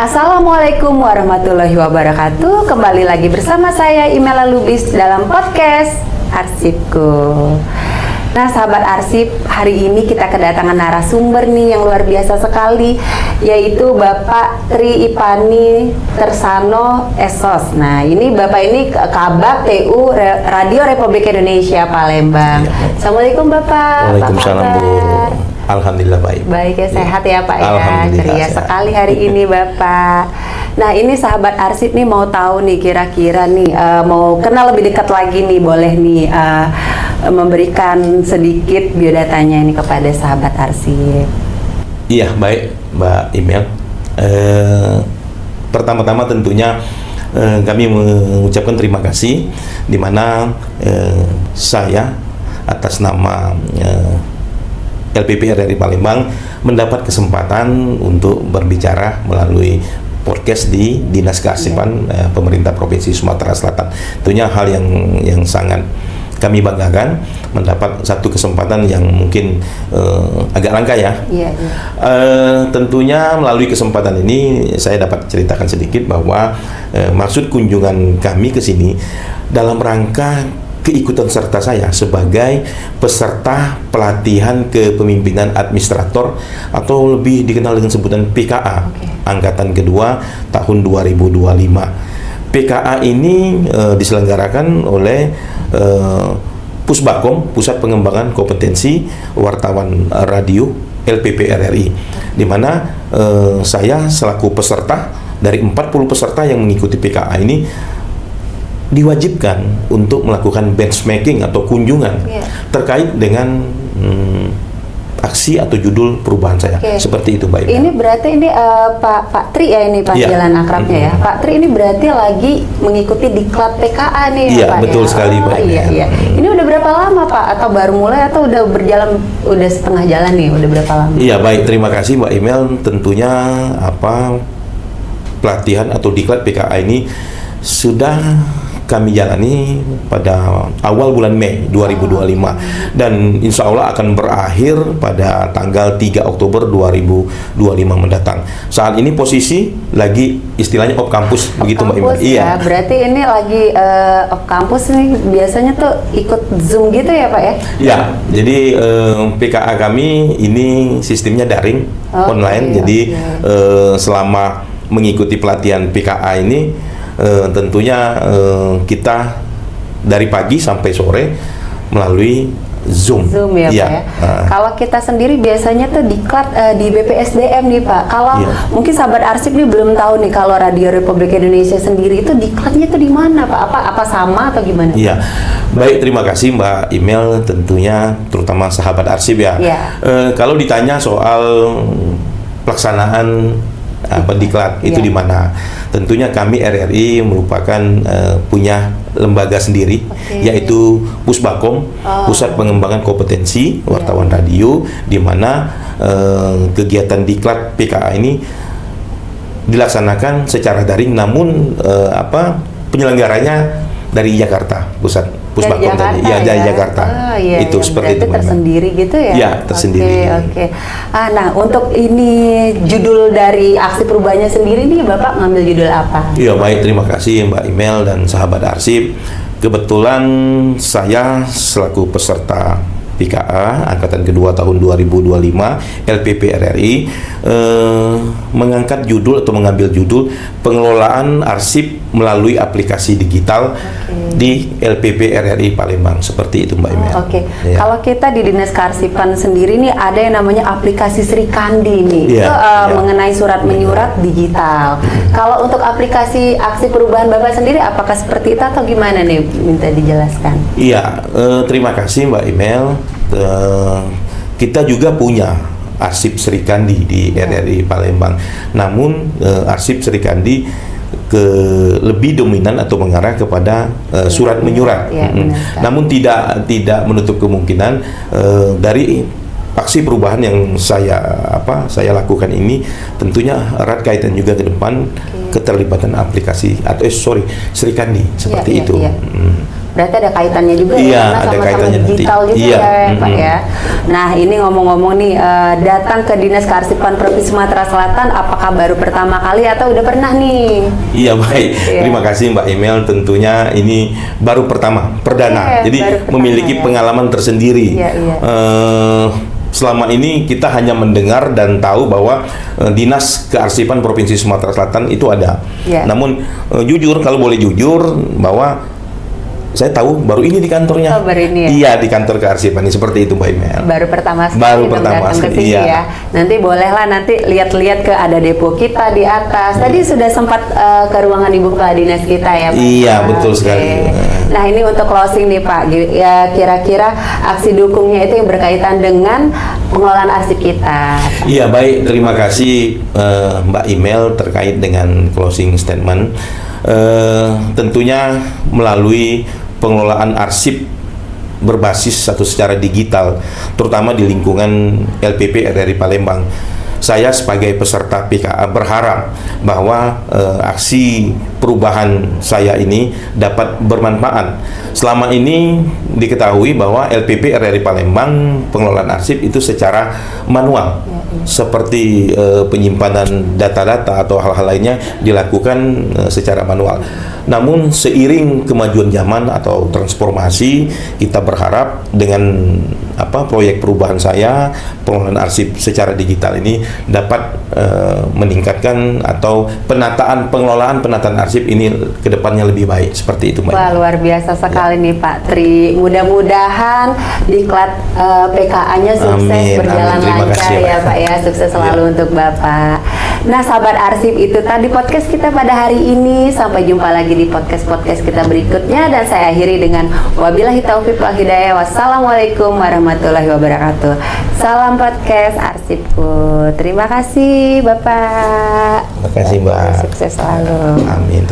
Assalamualaikum warahmatullahi wabarakatuh. Kembali lagi bersama saya Imela Lubis dalam podcast Arsipku. Nah, sahabat Arsip, hari ini kita kedatangan narasumber nih yang luar biasa sekali, yaitu Bapak Tri Ipani Tersano Esos. Nah, ini Bapak ini Kabak TU Radio Republik Indonesia Palembang. Assalamualaikum Bapak. Waalaikumsalam Bu. Alhamdulillah baik. Baik ya, sehat ya Pak ya. Ceria sekali hari ini Bapak. Nah, ini sahabat Arsip nih mau tahu nih kira-kira nih mau kenal lebih dekat lagi nih, boleh nih memberikan sedikit biodatanya ini kepada sahabat Arsip. Iya, baik Mbak Imel. Pertama-tama tentunya kami mengucapkan terima kasih di mana saya atas nama LPP RRI Palembang mendapat kesempatan untuk berbicara melalui podcast di Dinas Kearsipan Pemerintah Provinsi Sumatera Selatan. Tentunya hal yang sangat kami banggakan, mendapat satu kesempatan yang mungkin agak langka ya. Tentunya melalui kesempatan ini saya dapat ceritakan sedikit bahwa maksud kunjungan kami ke sini dalam rangka keikutan serta saya sebagai peserta pelatihan kepemimpinan administrator atau lebih dikenal dengan sebutan PKA angkatan kedua tahun 2025. PKA ini diselenggarakan oleh Pusbakom, Pusat Pengembangan Kompetensi Wartawan Radio LPP RRI, di mana saya selaku peserta dari 40 peserta yang mengikuti PKA ini diwajibkan untuk melakukan benchmarking atau kunjungan terkait dengan aksi atau judul perubahan saya. Seperti itu Mbak Ibu. Ini berarti ini Pak Tri ya, ini panggilan akrabnya ya. Pak Tri ini berarti lagi mengikuti diklat PKA nih ya Pak. Betul sekali Mbak. Iya. Ini udah berapa lama Pak? Atau baru mulai atau udah berjalan, udah setengah jalan nih, udah berapa lama? Iya, baik, terima kasih Mbak Imel. Tentunya pelatihan atau diklat PKA ini sudah kami jalani pada awal bulan Mei 2025 dan insya Allah akan berakhir pada tanggal 3 Oktober 2025 mendatang. Saat ini posisi lagi istilahnya off campus, begitu Mbak Iman. Iya. Berarti ini lagi off campus nih, biasanya tuh ikut Zoom gitu ya Pak ya? Ya, jadi PKA kami ini sistemnya daring, online. Jadi selama mengikuti pelatihan PKA ini tentunya kita dari pagi sampai sore melalui Zoom ya Pak ya. Kalau kita sendiri biasanya tuh diklat di BPSDM nih Pak. Kalau mungkin sahabat Arsip nih belum tahu nih, kalau Radio Republik Indonesia sendiri itu diklatnya tuh di mana Pak? Apa sama atau gimana? Iya. Baik, terima kasih Mbak Imel, tentunya terutama sahabat Arsip ya. Kalau ditanya soal pelaksanaan diklat itu di mana? Tentunya kami RRI merupakan punya lembaga sendiri, yaitu Pusbakom, Pusat Pengembangan Kompetensi Wartawan Radio, di mana kegiatan diklat PKA ini dilaksanakan secara daring, namun penyelenggaranya dari Jakarta, Pusbakom tadi, dari Jakarta. Itu seperti itu. Tersendiri gitu ya? Iya, tersendiri. Nah, untuk ini judul dari aksi perubahannya sendiri nih, Bapak ngambil judul apa? Iya, baik, terima kasih Mbak Imel dan sahabat Arsip. Kebetulan saya selaku peserta PKA angkatan kedua tahun 2025 LPP RRI mengangkat judul atau mengambil judul pengelolaan arsip melalui aplikasi digital di LPP RRI Palembang. Seperti itu Mbak Imel. Kalau kita di Dinas Kearsipan sendiri nih ada yang namanya aplikasi Sri Kandi nih, mengenai surat menyurat digital. Kalau untuk aplikasi aksi perubahan Bapak sendiri apakah seperti itu atau gimana nih, minta dijelaskan? Iya, terima kasih Mbak Imel. Kita juga punya arsip Sri Kandi di RRI Palembang. Namun arsip Sri Kandi lebih dominan atau mengarah kepada surat menyurat. Namun tidak menutup kemungkinan dari aksi perubahan yang saya lakukan ini tentunya erat kaitan juga ke depan keterlibatan aplikasi atau Sri Kandi seperti itu. Berarti ada kaitannya juga Iya, ya, ada karena sama-sama kaitannya nanti. digital juga Iya, ya Pak mm-mm. ya. Nah ini ngomong-ngomong nih, datang ke Dinas Kearsipan Provinsi Sumatera Selatan, apakah baru pertama kali atau udah pernah nih? Iya baik, Iya. terima kasih Mbak Emel. Tentunya ini baru pertama, perdana, Iya, jadi baru pertama, memiliki ya. pengalaman tersendiri. Iya, iya. Selama ini kita hanya mendengar dan tahu bahwa Dinas Kearsipan Provinsi Sumatera Selatan itu ada. Iya. Namun jujur, kalau boleh jujur, bahwa saya tahu baru ini di kantornya. Oh, baru ini ya? Iya, di kantor kearsipan ini, seperti itu Mbak Emel. Baru pertama sekali Baru dong pertama datang ke sekali, sini iya. ya. Nanti bolehlah nanti lihat-lihat ke ada depo kita di atas. Tadi sudah sempat ke ruangan Ibu Kepala Dinas kita ya Pak? Iya, betul Oke. sekali. Nah ini untuk closing nih Pak, ya kira-kira aksi dukungnya itu yang berkaitan dengan pengelolaan arsip kita. Iya baik, terima kasih Mbak Emel terkait dengan closing statement. Tentunya melalui pengelolaan arsip berbasis atau secara digital, terutama di lingkungan LPP RRI Palembang. Saya sebagai peserta PKA berharap bahwa aksi perubahan saya ini dapat bermanfaat. Selama ini diketahui bahwa LPP RRI Palembang pengelolaan arsip itu secara manual, seperti penyimpanan data-data atau hal-hal lainnya dilakukan secara manual. Namun seiring kemajuan zaman atau transformasi, kita berharap dengan proyek perubahan saya, pengelolaan arsip secara digital ini dapat meningkatkan atau penataan arsip ini kedepannya lebih baik, seperti itu Mbak. Wah luar biasa sekali nih Pak Tri. Mudah-mudahan diklat PKA-nya sukses, Amin, berjalan amin. Terima lancar kasih, ya Pak. Pak ya. Sukses selalu Iya. untuk Bapak. Nah sahabat arsip, itu tadi podcast kita pada hari ini. Sampai jumpa lagi di podcast-podcast kita berikutnya. Dan saya akhiri dengan wabillahi taufiq wal hidayah. Wassalamualaikum warahmatullahi wabarakatuh. Salam podcast arsipku. Terima kasih Bapak. Terima kasih Mbak. Sukses selalu. Amin.